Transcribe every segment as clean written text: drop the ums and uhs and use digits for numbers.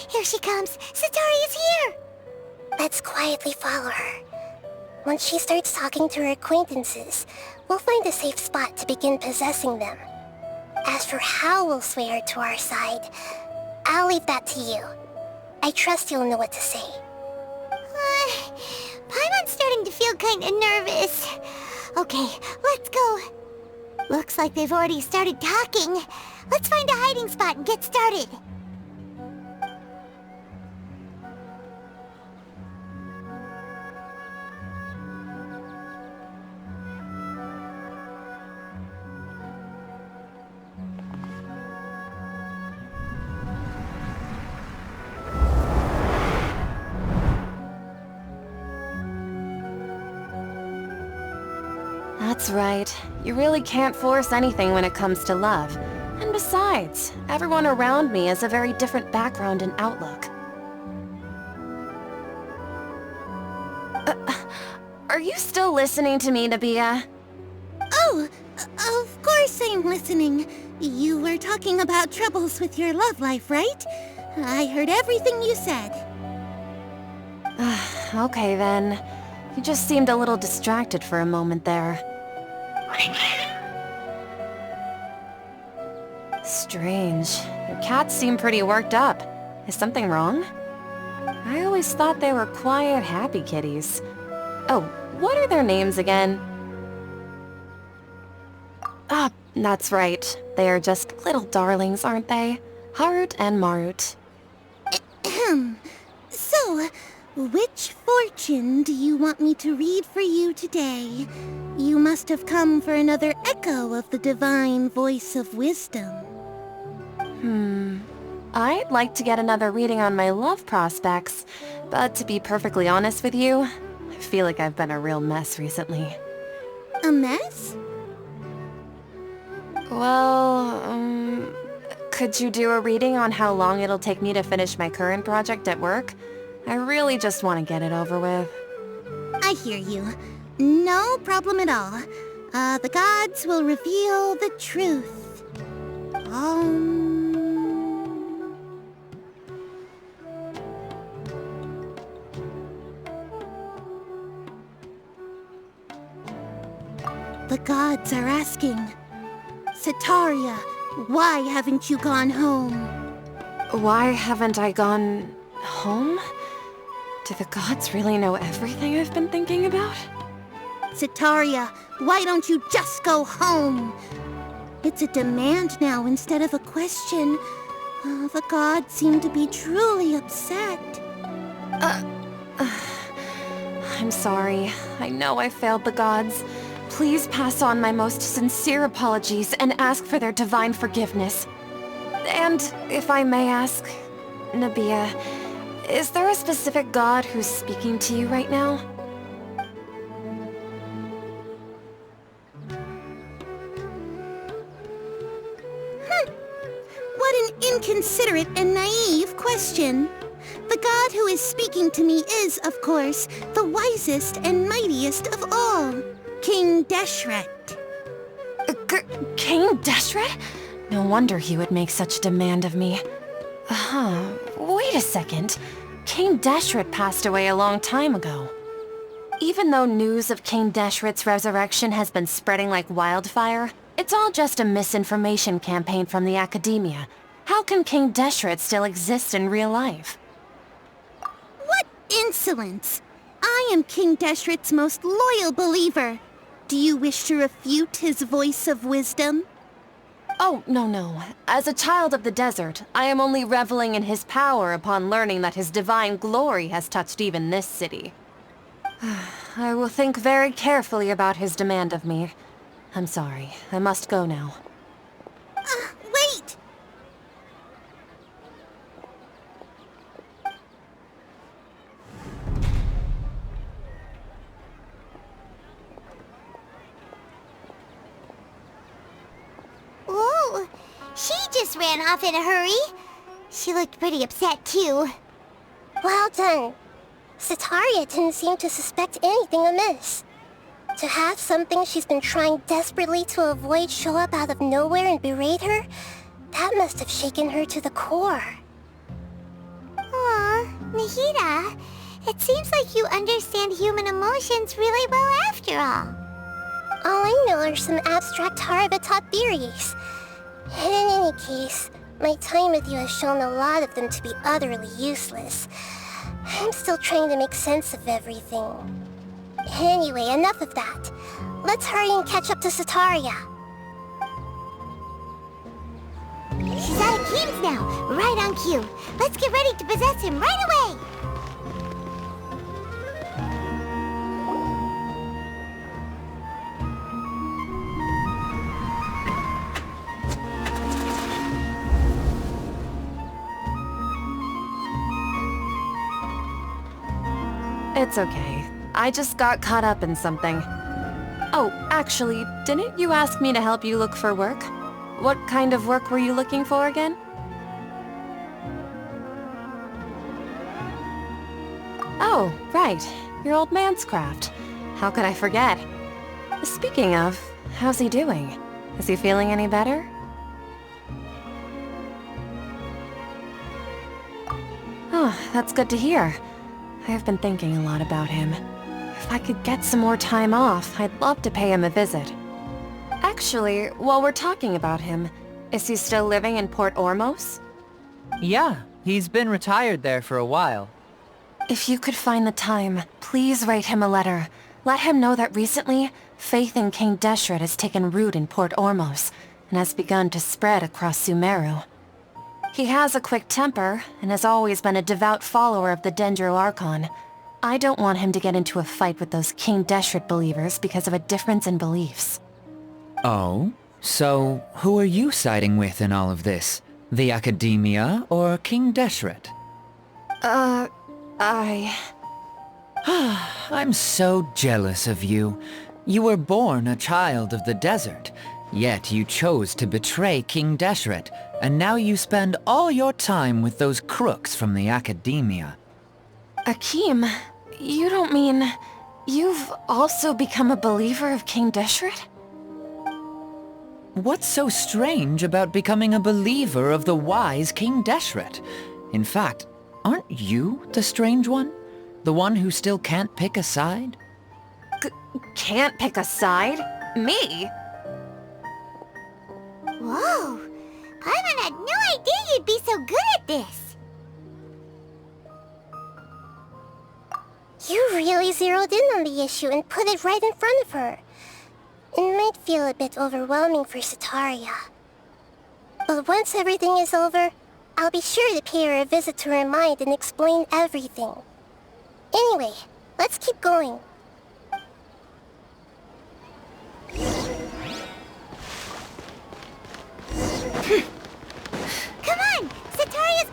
Here she comes! Sataria's here! Let's quietly follow her. Once she starts talking to her acquaintances, we'll find a safe spot to begin possessing them. As for how we'll sway her to our side, I'll leave that to you. I trust you'll know what to say. Paimon's starting to feel kinda nervous. Okay, let's go. Looks like they've already started talking. Let's find a hiding spot and get started. That's right. You really can't force anything when it comes to love. And besides, everyone around me has a very different background and outlook. Are you still listening to me, Nabia? Oh, of course I'm listening. You were talking about troubles with your love life, right? I heard everything you said. Okay then. You just seemed a little distracted for a moment there. Strange. Your cats seem pretty worked up. Is something wrong? I always thought they were quiet, happy kitties. Oh, what are their names again? Ah, that's right. They are just little darlings, aren't they? Harut and Marut. So, which fortune do you want me to read for you today? You must have come for another echo of the divine voice of wisdom. I'd like to get another reading on my love prospects, but to be perfectly honest with you, I feel like I've been a real mess recently. A mess? Well, could you do a reading on how long it'll take me to finish my current project at work? I really just want to get it over with. I hear you. No problem at all. The gods will reveal the truth. The gods are asking, Sataria, why haven't you gone home? Why haven't I gone home? Do the gods really know everything I've been thinking about? Sataria, why don't you just go home? It's a demand now instead of a question. The gods seem to be truly upset. I'm sorry. I know I failed the gods. Please pass on my most sincere apologies and ask for their divine forgiveness. And, if I may ask, Nabia, is there a specific god who's speaking to you right now? What an inconsiderate and naive question. The god who is speaking to me is, of course, the wisest and mightiest of all, King Deshret. King Deshret? No wonder he would make such a demand of me. Wait a second. King Deshret passed away a long time ago. Even though news of King Deshret's resurrection has been spreading like wildfire, it's all just a misinformation campaign from the academia. How can King Deshret still exist in real life? What insolence! I am King Deshret's most loyal believer. Do you wish to refute his voice of wisdom? Oh, no. As a child of the desert, I am only reveling in his power upon learning that his divine glory has touched even this city. I will think very carefully about his demand of me. I'm sorry. I must go now. Wait! Whoa! She just ran off in a hurry. She looked pretty upset, too. Well done. Sataria didn't seem to suspect anything amiss. To have something she's been trying desperately to avoid show up out of nowhere and berate her, that must have shaken her to the core. Nahida, it seems like you understand human emotions really well after all. All I know are some abstract Haraba-taught theories. And in any case, my time with you has shown a lot of them to be utterly useless. I'm still trying to make sense of everything. Anyway, enough of that. Let's hurry and catch up to Sataria. She's out of Keem's now, right on cue. Let's get ready to possess him right away! It's okay. I just got caught up in something. Oh, actually, didn't you ask me to help you look for work? What kind of work were you looking for again? Oh, right. Your old man's craft. How could I forget? Speaking of, how's he doing? Is he feeling any better? Oh, that's good to hear. I've been thinking a lot about him. If I could get some more time off, I'd love to pay him a visit. Actually, while we're talking about him, is he still living in Port Ormos? Yeah, he's been retired there for a while. If you could find the time, please write him a letter. Let him know that recently, faith in King Deshret has taken root in Port Ormos, and has begun to spread across Sumeru. He has a quick temper, and has always been a devout follower of the Dendro Archon. I don't want him to get into a fight with those King Deshret believers because of a difference in beliefs. Oh? So, who are you siding with in all of this? The Academia or King Deshret? I'm so jealous of you. You were born a child of the desert, yet you chose to betray King Deshret, and now you spend all your time with those crooks from the Academia. Akeem, you don't mean... you've also become a believer of King Deshret? What's so strange about becoming a believer of the wise King Deshret? In fact, aren't you the strange one? The one who still can't pick a side? Can't pick a side? Me? Whoa! Paimon had no idea you'd be so good at this! You really zeroed in on the issue and put it right in front of her. It might feel a bit overwhelming for Sataria. But once everything is over, I'll be sure to pay her a visit to her mind and explain everything. Anyway, let's keep going. Come on! Sataria's...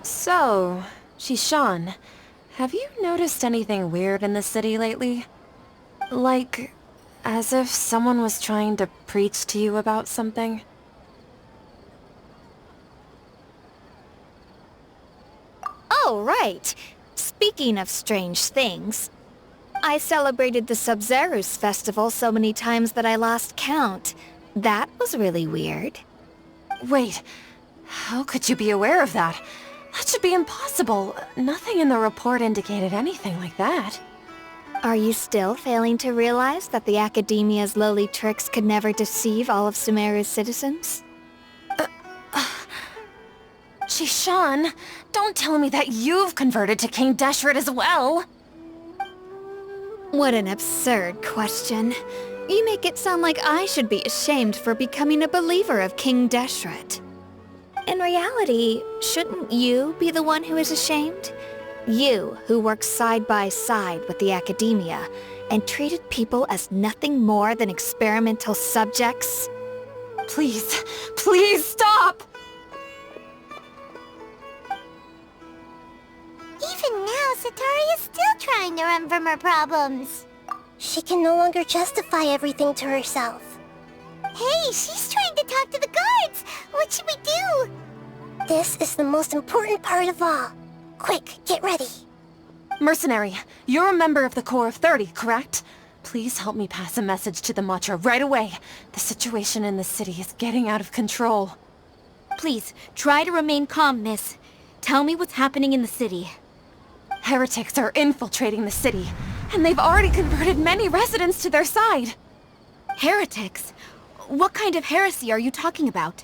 So, Shishan, have you noticed anything weird in the city lately? Like, as if someone was trying to preach to you about something? Oh, right. Speaking of strange things, I celebrated the Sub-Zerus festival so many times that I lost count. That was really weird. Wait, how could you be aware of that? That should be impossible. Nothing in the report indicated anything like that. Are you still failing to realize that the Academia's lowly tricks could never deceive all of Sumeru's citizens? Shishan, don't tell me that you've converted to King Deshret as well! What an absurd question. You make it sound like I should be ashamed for becoming a believer of King Deshret. In reality, shouldn't you be the one who is ashamed? You, who works side by side with the Academia, and treated people as nothing more than experimental subjects? Please, please stop! Even now, Sataria's still trying to run from her problems. She can no longer justify everything to herself. Hey, she's trying to talk to the guards! What should we do? This is the most important part of all. Quick, get ready. Mercenary, you're a member of the Corps of 30, correct? Please help me pass a message to the Matcha right away. The situation in the city is getting out of control. Please, try to remain calm, miss. Tell me what's happening in the city. Heretics are infiltrating the city, and they've already converted many residents to their side. Heretics? What kind of heresy are you talking about?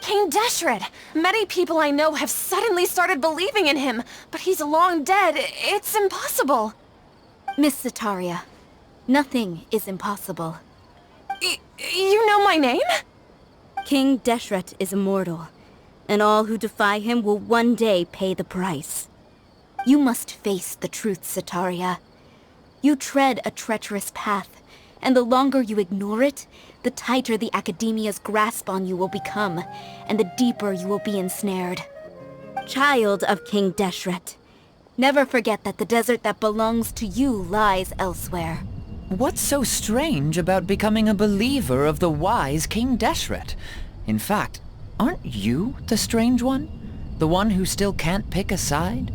King Deshret! Many people I know have suddenly started believing in him, but he's long dead. It's impossible. Miss Sataria, nothing is impossible. You know my name? King Deshret is immortal, and all who defy him will one day pay the price. You must face the truth, Sataria. You tread a treacherous path, and the longer you ignore it, the tighter the Academia's grasp on you will become, and the deeper you will be ensnared. Child of King Deshret, never forget that the desert that belongs to you lies elsewhere. What's so strange about becoming a believer of the wise King Deshret? In fact, aren't you the strange one? The one who still can't pick a side?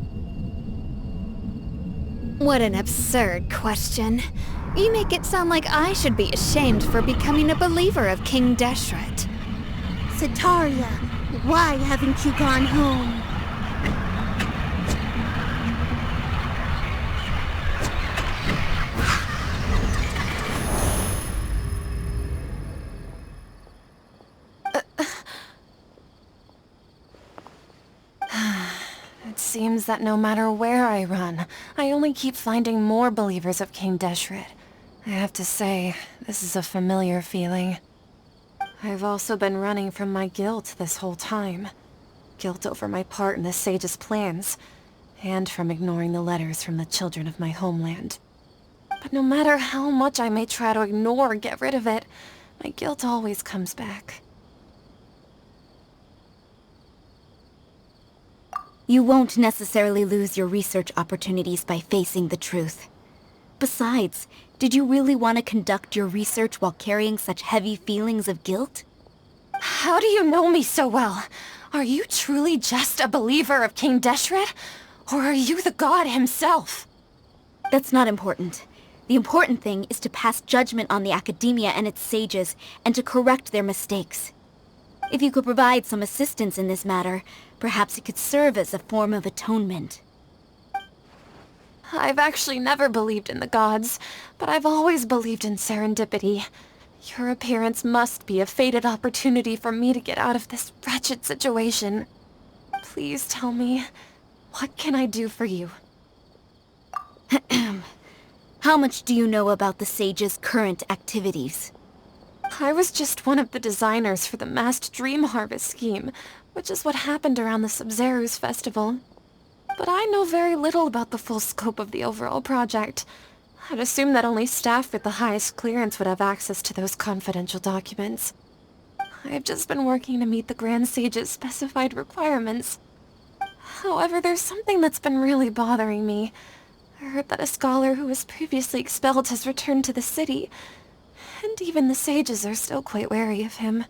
What an absurd question. You make it sound like I should be ashamed for becoming a believer of King Deshret. Sataria, why haven't you gone home? It seems that no matter where I run, I only keep finding more believers of King Deshret. I have to say, this is a familiar feeling. I've also been running from my guilt this whole time. Guilt over my part in the sage's plans, and from ignoring the letters from the children of my homeland. But no matter how much I may try to ignore or get rid of it, my guilt always comes back. You won't necessarily lose your research opportunities by facing the truth. Besides, did you really want to conduct your research while carrying such heavy feelings of guilt? How do you know me so well? Are you truly just a believer of King Deshret? Or are you the god himself? That's not important. The important thing is to pass judgment on the Academia and its sages, and to correct their mistakes. If you could provide some assistance in this matter, perhaps it could serve as a form of atonement. I've actually never believed in the gods, but I've always believed in serendipity. Your appearance must be a fated opportunity for me to get out of this wretched situation. Please tell me, what can I do for you? How much do you know about the sage's current activities? I was just one of the designers for the masked dream harvest scheme, which is what happened around the Sub-Zerus festival. But I know very little about the full scope of the overall project. I'd assume that only staff with the highest clearance would have access to those confidential documents. I've just been working to meet the Grand Sage's specified requirements. However, there's something that's been really bothering me. I heard that a scholar who was previously expelled has returned to the city, and even the sages are still quite wary of him.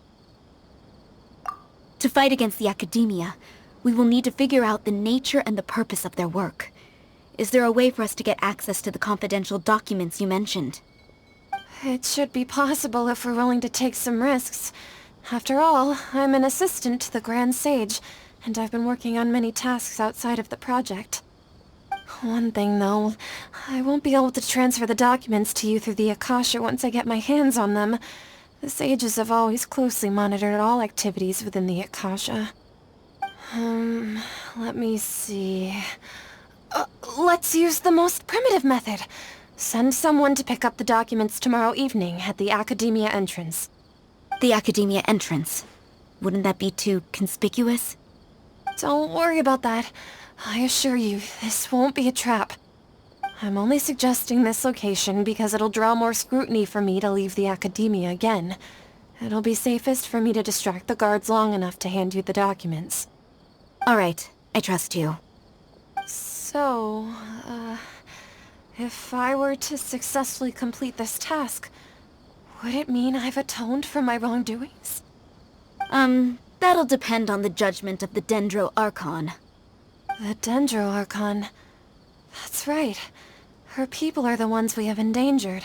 To fight against the Academia, we will need to figure out the nature and the purpose of their work. Is there a way for us to get access to the confidential documents you mentioned? It should be possible if we're willing to take some risks. After all, I'm an assistant to the Grand Sage, and I've been working on many tasks outside of the project. One thing, though, I won't be able to transfer the documents to you through the Akasha once I get my hands on them. The sages have always closely monitored all activities within the Akasha. Let me see... let's use the most primitive method. Send someone to pick up the documents tomorrow evening at the Academia entrance. The Academia entrance? Wouldn't that be too conspicuous? Don't worry about that. I assure you, this won't be a trap. I'm only suggesting this location because it'll draw more scrutiny for me to leave the Academia again. It'll be safest for me to distract the guards long enough to hand you the documents. All right, I trust you. So, if I were to successfully complete this task, would it mean I've atoned for my wrongdoings? That'll depend on the judgment of the Dendro Archon. The Dendro Archon. That's right. Her people are the ones we have endangered.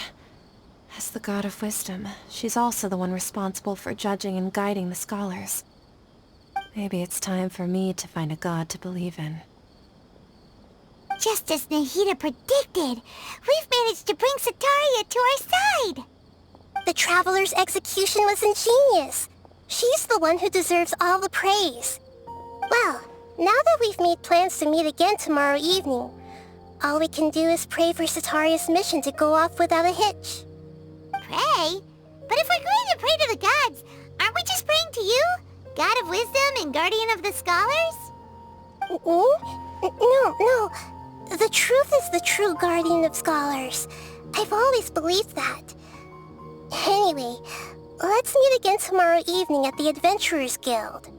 As the god of wisdom, she's also the one responsible for judging and guiding the scholars. Maybe it's time for me to find a god to believe in. Just as Nahida predicted, we've managed to bring Sataria to our side! The Traveler's execution was ingenious. She's the one who deserves all the praise. Well, now that we've made plans to meet again tomorrow evening, all we can do is pray for Sataria's mission to go off without a hitch. Pray? But if we're going to pray to the gods, aren't we just praying to you? God of wisdom and guardian of the scholars? No. The truth is the true guardian of scholars. I've always believed that. Anyway, let's meet again tomorrow evening at the Adventurers Guild.